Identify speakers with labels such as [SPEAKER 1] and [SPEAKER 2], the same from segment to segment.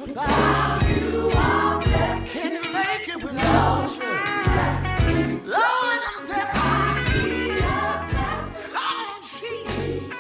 [SPEAKER 1] Without you, I'm blessed. Can you make it without you? Lord, I'm blessed. I need a blessing. Lord, Jesus.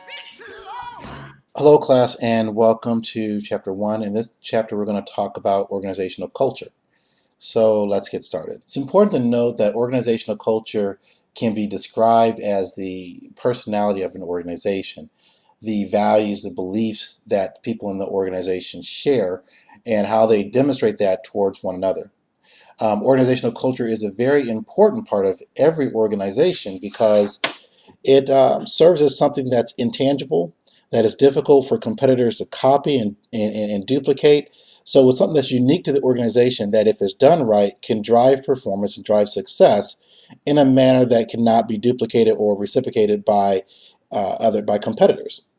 [SPEAKER 1] Fix it, Lord.
[SPEAKER 2] Hello, class, and welcome to Chapter 1. In this chapter, we're going to talk about organizational culture. So let's get started. It's important to note that organizational culture can be described as the personality of an organization, the values, the beliefs that people in the organization share, and how they demonstrate that towards one another. Organizational culture is a very important part of every organization because it serves as something that's intangible, that is difficult for competitors to copy and duplicate. So it's something that's unique to the organization that, if it's done right, can drive performance and drive success in a manner that cannot be duplicated or reciprocated by by competitors.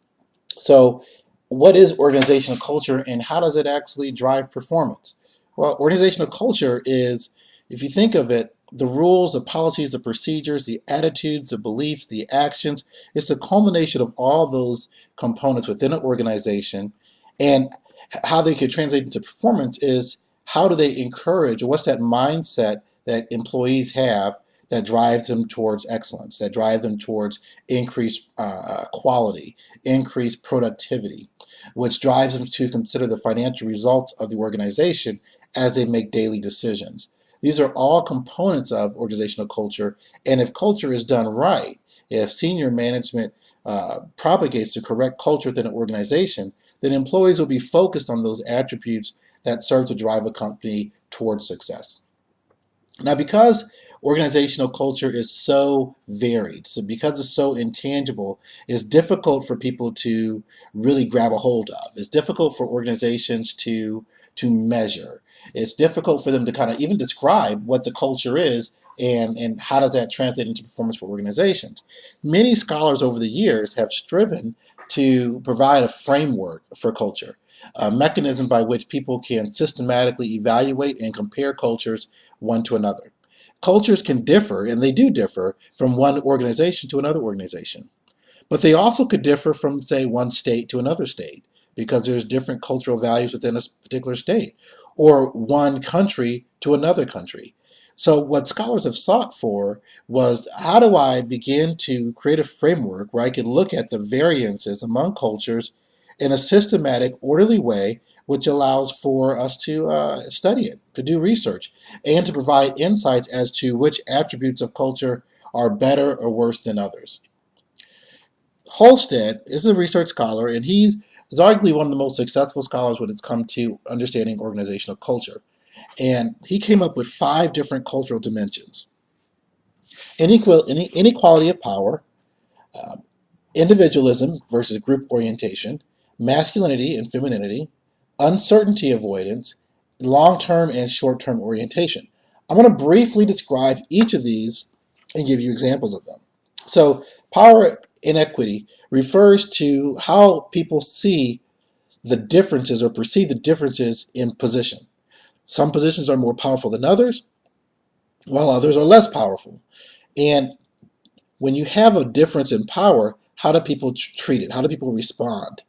[SPEAKER 2] So what is organizational culture and how does it actually drive performance? Well, organizational culture is, if you think of it, the rules, the policies, the procedures, the attitudes, the beliefs, the actions. It's a culmination of all those components within an organization, and how they could translate into performance is how do they encourage, or what's that mindset that employees have that drives them towards excellence, that drives them towards increased quality, increased productivity, which drives them to consider the financial results of the organization as they make daily decisions. These are all components of organizational culture, and if culture is done right, if senior management propagates the correct culture within an organization, then employees will be focused on those attributes that serve to drive a company towards success. Now, because organizational culture is so varied, so because it's so intangible, it's difficult for people to really grab a hold of. It's difficult for organizations to measure. It's difficult for them to kind of even describe what the culture is and how does that translate into performance for organizations. Many scholars over the years have striven to provide a framework for culture, a mechanism by which people can systematically evaluate and compare cultures one to another. Cultures can differ, and they do differ, from one organization to another organization. But they also could differ from, say, one state to another state, because there's different cultural values within a particular state, or one country to another country. So what scholars have sought for was, how do I begin to create a framework where I can look at the variances among cultures in a systematic, orderly way, which allows for us to study it, to do research, and to provide insights as to which attributes of culture are better or worse than others. Halstead is a research scholar, and he's arguably one of the most successful scholars when it's come to understanding organizational culture. And he came up with 5 different cultural dimensions: inequality of power, individualism versus group orientation, masculinity and femininity, uncertainty avoidance, long-term and short-term orientation. I'm going to briefly describe each of these and give you examples of them. So, power inequity refers to how people see the differences or perceive the differences in position. Some positions are more powerful than others, while others are less powerful. And when you have a difference in power, how do people treat it? How do people respond?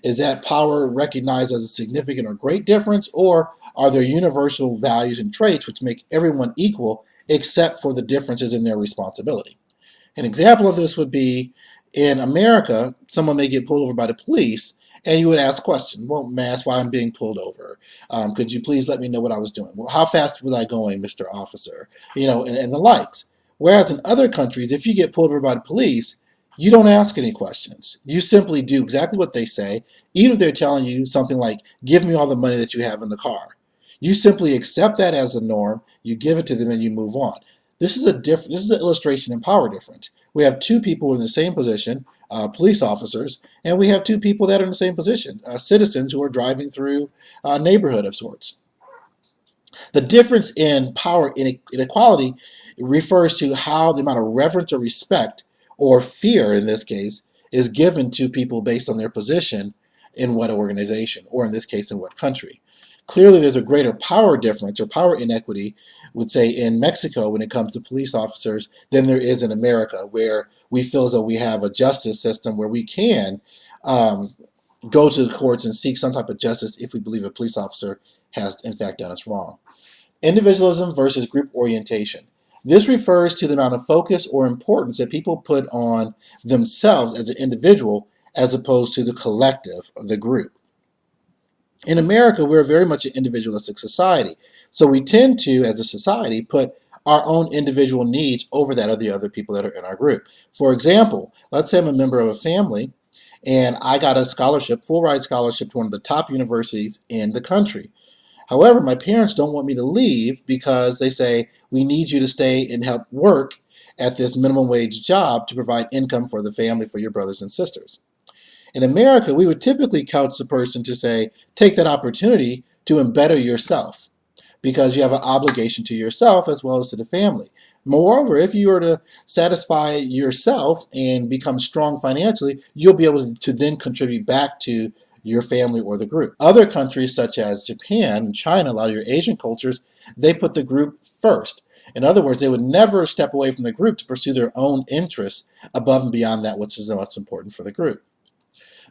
[SPEAKER 2] Is that power recognized as a significant or great difference, or are there universal values and traits which make everyone equal except for the differences in their responsibility? An example of this would be, in America, someone may get pulled over by the police, and you would ask questions. Well, may I ask why I'm being pulled over? Could you please let me know what I was doing? Well, how fast was I going, Mr. Officer? And the likes. Whereas in other countries, if you get pulled over by the police, you don't ask any questions. You simply do exactly what they say, even if they're telling you something like, give me all the money that you have in the car. You simply accept that as a norm, you give it to them, and you move on. This is an illustration in power difference. We have 2 people in the same position, police officers, and we have 2 people that are in the same position, citizens who are driving through a neighborhood of sorts. The difference in power inequality refers to how the amount of reverence or respect, or fear in this case, is given to people based on their position in what organization, or in this case, in what country. Clearly, there's a greater power difference or power inequity, would say, in Mexico when it comes to police officers than there is in America, where we feel as though we have a justice system where we can go to the courts and seek some type of justice if we believe a police officer has in fact done us wrong. Individualism versus group orientation. This refers to the amount of focus or importance that people put on themselves as an individual as opposed to the collective or the group. In America, we're very much an individualistic society. So we tend to, as a society, put our own individual needs over that of the other people that are in our group. For example, let's say I'm a member of a family and I got a scholarship, full ride scholarship to one of the top universities in the country. However, my parents don't want me to leave because they say, we need you to stay and help work at this minimum wage job to provide income for the family, for your brothers and sisters. In America, we would typically couch the person to say, take that opportunity to embetter yourself because you have an obligation to yourself as well as to the family. Moreover, if you were to satisfy yourself and become strong financially, you'll be able to then contribute back to your family or the group. Other countries such as Japan and China, a lot of your Asian cultures, they put the group first. In other words, they would never step away from the group to pursue their own interests above and beyond that which is what's important for the group.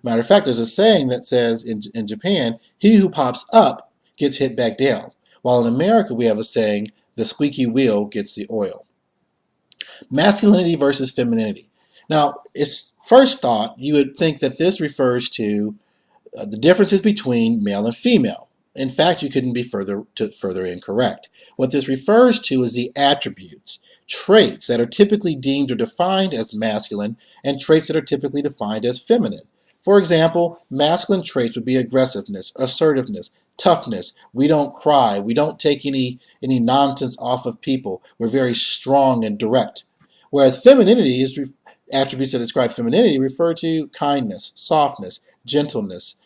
[SPEAKER 2] Matter of fact, there's a saying that says in Japan, he who pops up gets hit back down. While in America, we have a saying, the squeaky wheel gets the oil. Masculinity versus femininity. Now, it's first thought, you would think that this refers to the differences between male and female. In fact, you couldn't be further incorrect. What this refers to is the attributes, traits that are typically deemed or defined as masculine and traits that are typically defined as feminine. For example, masculine traits would be aggressiveness, assertiveness, toughness. We don't cry. We don't take any nonsense off of people. We're very strong and direct. Whereas femininity is attributes that describe femininity refer to kindness, softness, gentleness,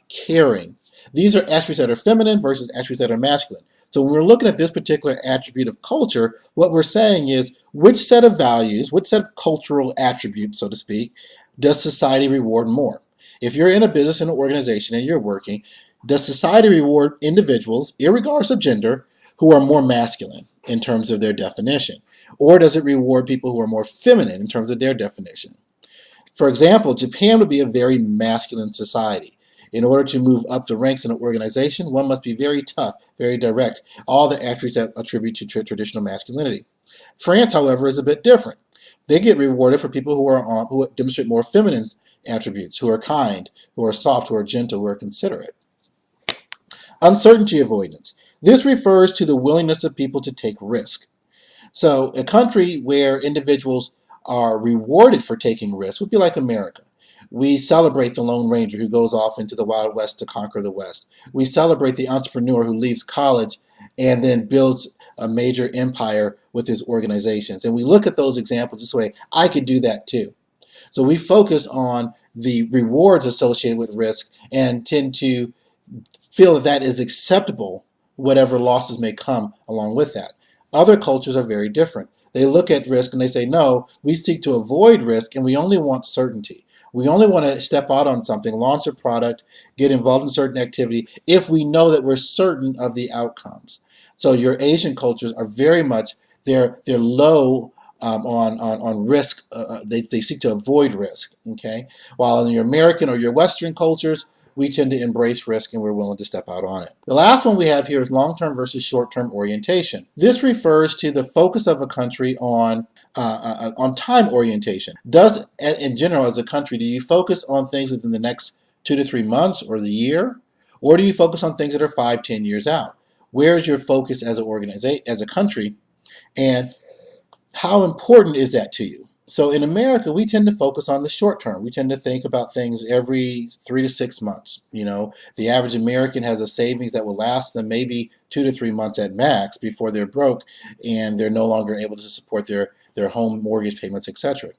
[SPEAKER 2] caring. These are attributes that are feminine versus attributes that are masculine. So when we're looking at this particular attribute of culture, what we're saying is which set of values, which set of cultural attributes, so to speak, does society reward more? If you're in a business and an organization and you're working, does society reward individuals, irregardless of gender, who are more masculine in terms of their definition? Or does it reward people who are more feminine in terms of their definition? For example, Japan would be a very masculine society. In order to move up the ranks in an organization, one must be very tough, very direct, all the attributes that attribute to traditional masculinity. France, however, is a bit different. They get rewarded for people who demonstrate more feminine attributes, who are kind, who are soft, who are gentle, who are considerate. Uncertainty avoidance. This refers to the willingness of people to take risk. So a country where individuals are rewarded for taking risks would be like America. We celebrate the Lone Ranger who goes off into the Wild West to conquer the West. We celebrate the entrepreneur who leaves college and then builds a major empire with his organizations. And we look at those examples this way, I could do that too. So we focus on the rewards associated with risk and tend to feel that that is acceptable, whatever losses may come along with that. Other cultures are very different. They look at risk and they say, no, we seek to avoid risk and we only want certainty. We only want to step out on something, launch a product, get involved in certain activity if we know that we're certain of the outcomes. So your Asian cultures are very much, they're low on risk. They seek to avoid risk, okay? While in your American or your Western cultures, we tend to embrace risk and we're willing to step out on it. The last one we have here is long-term versus short-term orientation. This refers to the focus of a country on time orientation. Does, in general, as a country, do you focus on things within the next 2 to 3 months or the year? Or do you focus on things that are 5, 10 years out? Where is your focus as an organization, as a country, and how important is that to you? So in America, we tend to focus on the short term. We tend to think about things every 3 to 6 months. You know, the average American has a savings that will last them maybe 2 to 3 months at max before they're broke and they're no longer able to support their home mortgage payments, etc.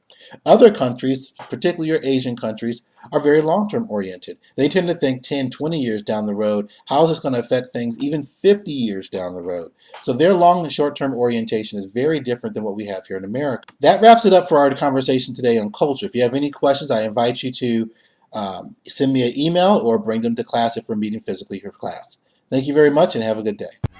[SPEAKER 2] Other countries, particularly your Asian countries, are very long-term oriented. They tend to think 10, 20 years down the road. How is this going to affect things even 50 years down the road? So their long and short-term orientation is very different than what we have here in America. That wraps it up for our conversation today on culture. If you have any questions, I invite you to send me an email or bring them to class if we're meeting physically for class. Thank you very much and have a good day.